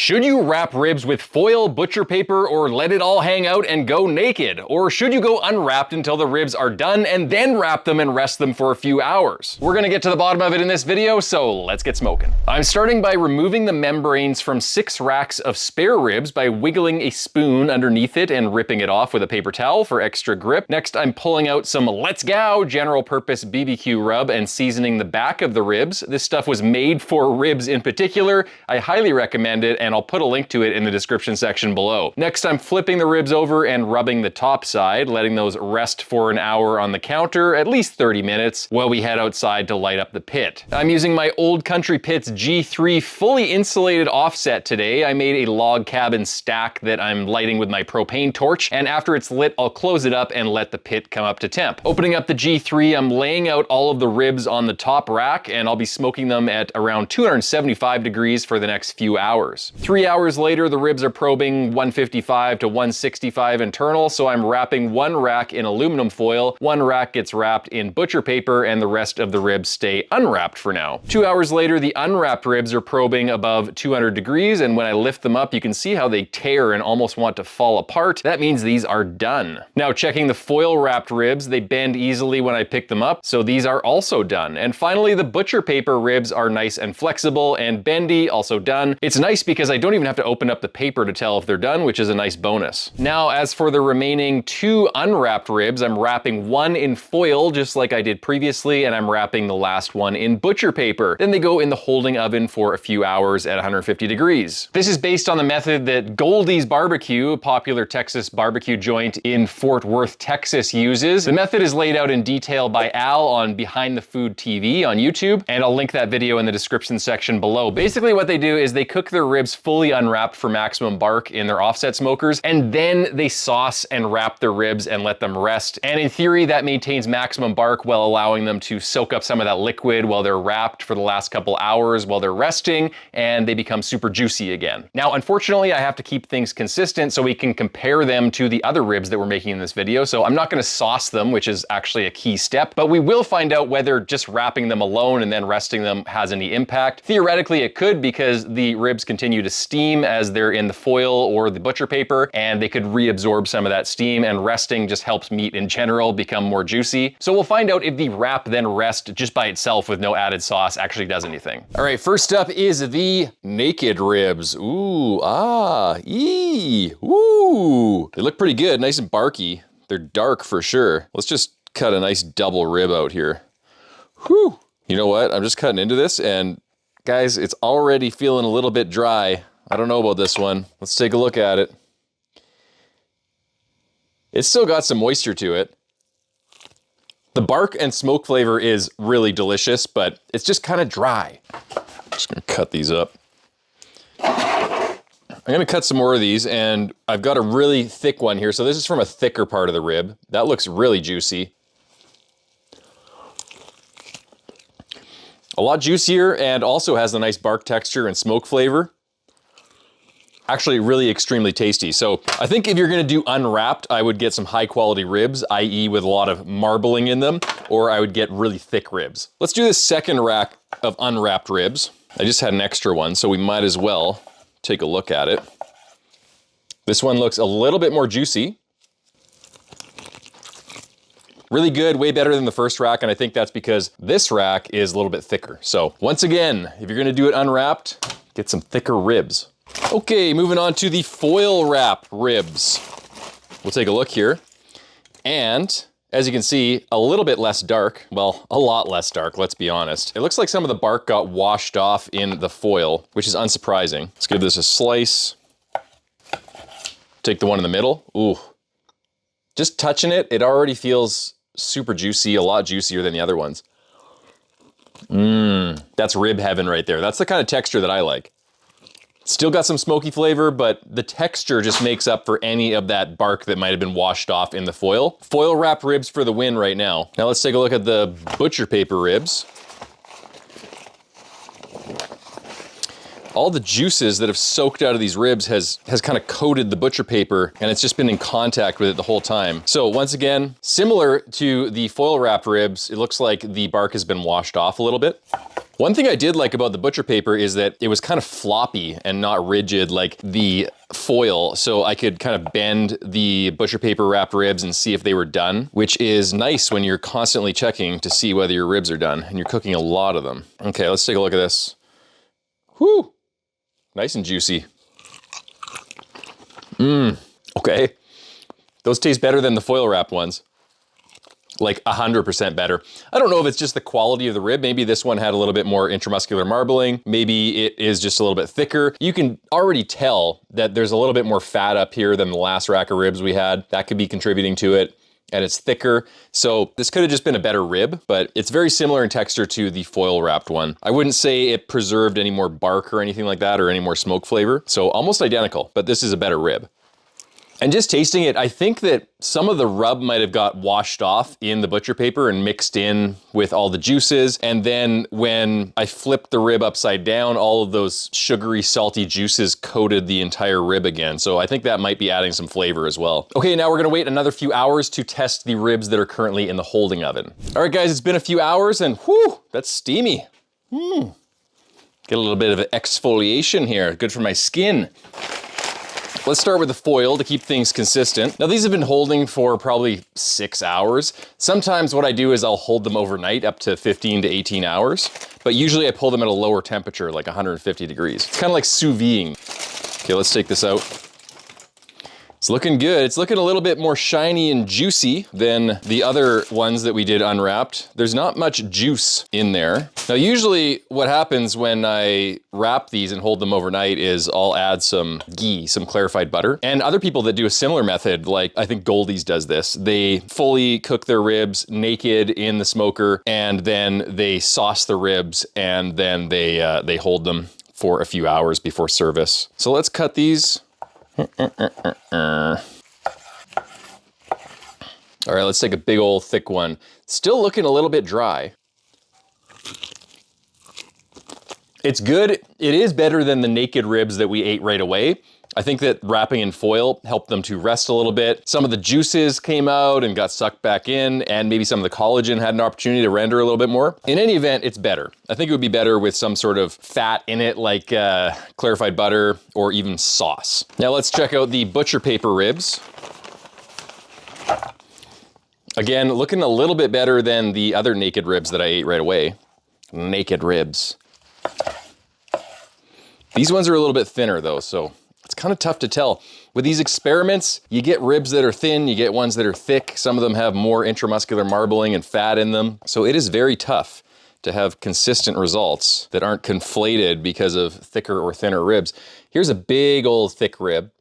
Should you wrap ribs with foil, butcher paper, or let it all hang out and go naked? Or should you go unwrapped until the ribs are done and then wrap them and rest them for a few hours? We're gonna get to the bottom of it in this video, so let's get smoking. I'm starting by removing the membranes from 6 racks of spare ribs by wiggling a spoon underneath it and ripping it off with a paper towel for extra grip. Next, I'm pulling out some Let's Go general purpose BBQ rub and seasoning the back of the ribs. This stuff was made for ribs in particular. I highly recommend it, and I'll put a link to it in the description section below. Next, I'm flipping the ribs over and rubbing the top side, letting those rest for an hour on the counter, at least 30 minutes, while we head outside to light up the pit. I'm using my Old Country Pit's G3 fully insulated offset today. I made a log cabin stack that I'm lighting with my propane torch, and after it's lit, I'll close it up and let the pit come up to temp. Opening up the G3, I'm laying out all of the ribs on the top rack, and I'll be smoking them at around 275 degrees for the next few hours. 3 hours later, the ribs are probing 155 to 165 internal, so I'm wrapping one rack in aluminum foil, one rack gets wrapped in butcher paper, and the rest of the ribs stay unwrapped for now. 2 hours later, the unwrapped ribs are probing above 200 degrees, and when I lift them up, you can see how they tear and almost want to fall apart. That means these are done. Now, checking the foil wrapped ribs, they bend easily when I pick them up, so these are also done. And finally, the butcher paper ribs are nice and flexible and bendy, also done. It's nice because I don't even have to open up the paper to tell if they're done, which is a nice bonus. Now, as for the remaining 2 unwrapped ribs, I'm wrapping one in foil, just like I did previously, and I'm wrapping the last one in butcher paper. Then they go in the holding oven for a few hours at 150 degrees. This is based on the method that Goldie's Barbecue, a popular Texas barbecue joint in Fort Worth, Texas, uses. The method is laid out in detail by Al on Behind the Food TV on YouTube, and I'll link that video in the description section below. Basically what they do is they cook their ribs fully unwrapped for maximum bark in their offset smokers, and then they sauce and wrap their ribs and let them rest. And in theory, that maintains maximum bark while allowing them to soak up some of that liquid while they're wrapped for the last couple hours while they're resting, and they become super juicy again. Now, unfortunately, I have to keep things consistent so we can compare them to the other ribs that we're making in this video, so I'm not gonna sauce them, which is actually a key step, but we will find out whether just wrapping them alone and then resting them has any impact. Theoretically, it could, because the ribs continue to steam as they're in the foil or the butcher paper, and they could reabsorb some of that steam, and resting just helps meat in general become more juicy. So we'll find out if the wrap then rest just by itself with no added sauce actually does anything. All right, first up is the naked ribs. Ooh, ah, ee, ooh. They look pretty good, nice and barky. They're dark for sure. Let's just cut a nice double rib out here. Whew. You know what? I'm just cutting into this, and guys, it's already feeling a little bit dry. I don't know about this one. Let's take a look at it. It's still got some moisture to it. The bark and smoke flavor is really delicious, but it's just kind of dry. Just gonna cut these up. I'm gonna cut some more of these, and I've got a really thick one here. So this is from a thicker part of the rib. That looks really juicy. A lot juicier, and also has a nice bark texture and smoke flavor. Actually really extremely tasty. So I think if you're gonna do unwrapped, I would get some high quality ribs, i.e. with a lot of marbling in them, or I would get really thick ribs. Let's do this second rack of unwrapped ribs. I just had an extra one, so we might as well take a look at it. This one looks a little bit more juicy. Really good, way better than the first rack, and I think that's because this rack is a little bit thicker. So once again, if you're gonna do it unwrapped, get some thicker ribs. Okay, moving on to the foil wrap ribs. We'll take a look here. And as you can see, a little bit less dark. Well, a lot less dark, let's be honest. It looks like some of the bark got washed off in the foil, which is unsurprising. Let's give this a slice. Take the one in the middle. Ooh. Just touching it, it already feels super juicy, a lot juicier than the other ones. That's rib heaven right there. That's the kind of texture that I like. Still got some smoky flavor, but the texture just makes up for any of that bark that might have been washed off in the foil. Foil wrap ribs for the win right now. Now let's take a look at the butcher paper ribs. All the juices that have soaked out of these ribs has kind of coated the butcher paper, and it's just been in contact with it the whole time. So once again, similar to the foil wrapped ribs, it looks like the bark has been washed off a little bit. One thing I did like about the butcher paper is that it was kind of floppy and not rigid like the foil, so I could kind of bend the butcher paper wrapped ribs and see if they were done, which is nice when you're constantly checking to see whether your ribs are done, and you're cooking a lot of them. Okay, let's take a look at this. Whew, nice and juicy. Okay. Those taste better than the foil wrapped ones. Like 100% better. I don't know if it's just the quality of the rib. Maybe this one had a little bit more intramuscular marbling. Maybe it is just a little bit thicker. You can already tell that there's a little bit more fat up here than the last rack of ribs we had. That could be contributing to it. And it's thicker. So this could have just been a better rib, but it's very similar in texture to the foil wrapped one. I wouldn't say it preserved any more bark or anything like that or any more smoke flavor. So almost identical, but this is a better rib. And just tasting it, I think that some of the rub might have got washed off in the butcher paper and mixed in with all the juices. And then when I flipped the rib upside down, all of those sugary, salty juices coated the entire rib again. So I think that might be adding some flavor as well. Okay, now we're gonna wait another few hours to test the ribs that are currently in the holding oven. All right, guys, it's been a few hours and whew, that's steamy. Get a little bit of exfoliation here, good for my skin. Let's start with the foil to keep things consistent. Now these have been holding for probably 6 hours. Sometimes what I do is I'll hold them overnight up to 15 to 18 hours, but usually I pull them at a lower temperature, like 150 degrees. It's kind of like sous videing. Okay, let's take this out. It's looking good. It's looking a little bit more shiny and juicy than the other ones that we did unwrapped. There's not much juice in there. Now, usually what happens when I wrap these and hold them overnight is I'll add some ghee, some clarified butter. And other people that do a similar method, like I think Goldie's does this, they fully cook their ribs naked in the smoker and then they sauce the ribs and then they hold them for a few hours before service. So let's cut these. All right, let's take a big old thick one. Still looking a little bit dry. It's good. It is better than the naked ribs that we ate right away. I think that wrapping in foil helped them to rest a little bit. Some of the juices came out and got sucked back in, and maybe some of the collagen had an opportunity to render a little bit more. In any event, it's better. I think it would be better with some sort of fat in it, like clarified butter or even sauce. Now let's check out the butcher paper ribs. Again, looking a little bit better than the other naked ribs that I ate right away. Naked ribs. These ones are a little bit thinner though, so it's kind of tough to tell. With these experiments, you get ribs that are thin, you get ones that are thick. Some of them have more intramuscular marbling and fat in them. So it is very tough to have consistent results that aren't conflated because of thicker or thinner ribs. Here's a big old thick rib.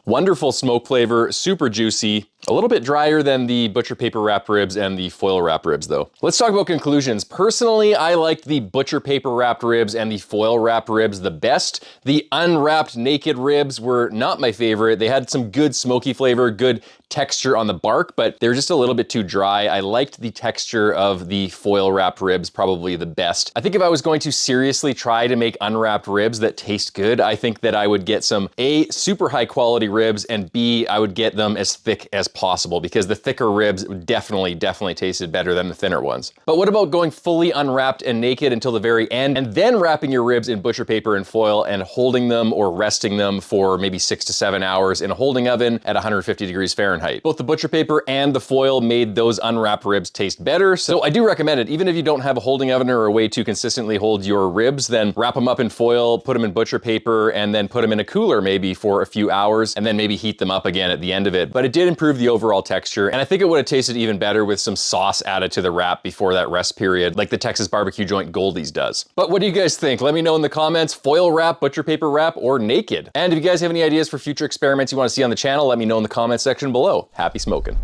Wonderful smoke flavor, super juicy. A little bit drier than the butcher paper wrap ribs and the foil wrap ribs though. Let's talk about conclusions. Personally, I liked the butcher paper wrapped ribs and the foil wrapped ribs the best. The unwrapped naked ribs were not my favorite. They had some good smoky flavor, good texture on the bark, but they're just a little bit too dry. I liked the texture of the foil wrapped ribs probably the best. I think if I was going to seriously try to make unwrapped ribs that taste good, I think that I would get some A, super high quality ribs, and B, I would get them as thick as possible because the thicker ribs definitely tasted better than the thinner ones. But what about going fully unwrapped and naked until the very end and then wrapping your ribs in butcher paper and foil and holding them or resting them for maybe 6 to 7 hours in a holding oven at 150 degrees Fahrenheit? Both the butcher paper and the foil made those unwrapped ribs taste better, so I do recommend it. Even if you don't have a holding oven or a way to consistently hold your ribs, then wrap them up in foil, put them in butcher paper, and then put them in a cooler maybe for a few hours, and then maybe heat them up again at the end of it. But it did improve the overall texture, and I think it would have tasted even better with some sauce added to the wrap before that rest period, like the Texas barbecue joint Goldie's does. But what do you guys think? Let me know in the comments. Foil wrap, butcher paper wrap, or naked? And if you guys have any ideas for future experiments you want to see on the channel, let me know in the comment section below. Happy smoking.